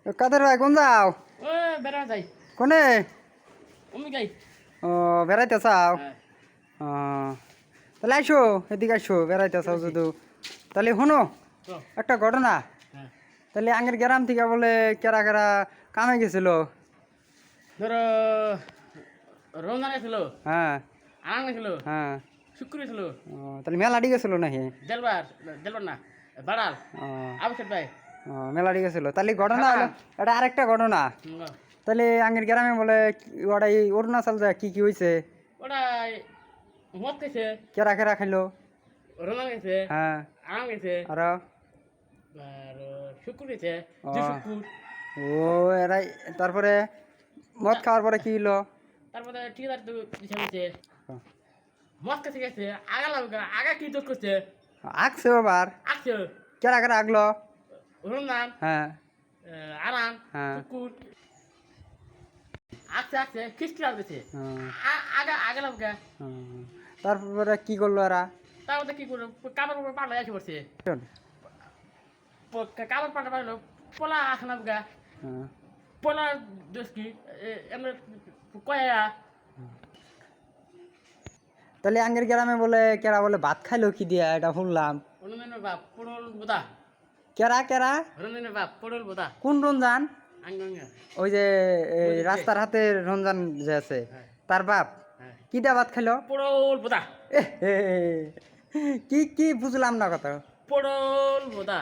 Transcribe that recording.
কাদের ভাই কোন যাও? ও বেড়া যাই কোনে? আমি যাই ও বেড়াইতে চাও? হ্যাঁ ও তাহলে আইসো, এদিকে আইসো, বেড়াইতে চাও ঠিক আছে। যদি। তাহলে শোনো তো একটা ঘটনা। হ্যাঁ তাহলে আগের গ্রাম থেকে বলে কেরা কেরা কামে গেছিল। ধরো রমজান ছিল হ্যাঁ আনান ছিল হ্যাঁ। শুক্র ছিল ও তাহলে মেলাডি গেছিল নাকি? দেলবার দেলবার না বাড়াল ও আবশ্যক ভাই মেলাডি গেছিল। তাহলে ঘটনা হলো এটা আরেকটা ঘটনা। তাহলে আগের গ্রামে বলে ওটা এই অরুণাচল যায় কি কি হয়েছে? ওটা মদ খাইছে কেরা কেরা খাইলো? রমজান গেছে হ্যাঁ আনান গেছে আর আর শুক্র গেছে ও যে শুক্র ও এরাই। তারপরে মদ খাওয়ার পরে কি হলো? তারপরে ঠিকাদার তো দিশা গেছে মদ খাইছে গেছে আগা লাগা আগা কি দোষ করছে আগছে আবার আসছে কেরা কেরা আগলো? রমজান হ্যাঁ আনান হ্যাঁ শুক্র আচ্ছা আচ্ছা খ্রিস্টি লাগতেছে হ্যাঁ, আগা আগা লাগা হ্যাঁ। তারপরে কি করলো এরা? তারপরে কি করবো কাপড় পাল্লা এসে পড়ছে কাপড় পাল্টা পারলো পোলা আখানা গা হ্যাঁ, পোলা দোষ কি এমনি কয়া তাহলে আগের গ্রামে বলে কেরা বলে ভাত খাইলো কি দিয়া এটা শুনলাম। রঞ্জনের বাপ পটল বোদা কেরা কেরা? রঞ্জনের বাপ পটল বোদা কোন রমজান? আঙ্গঙ্গা ওই যে এই ওই যে রাস্তার হাতে রমজান যে আছে হ্যাঁ তার বাপ হ্যাঁ কি দিয়া ভাত খাইলো? পটল বোদা এ, হে, হে, কি কি বুঝলাম না কথা। পটল বোদা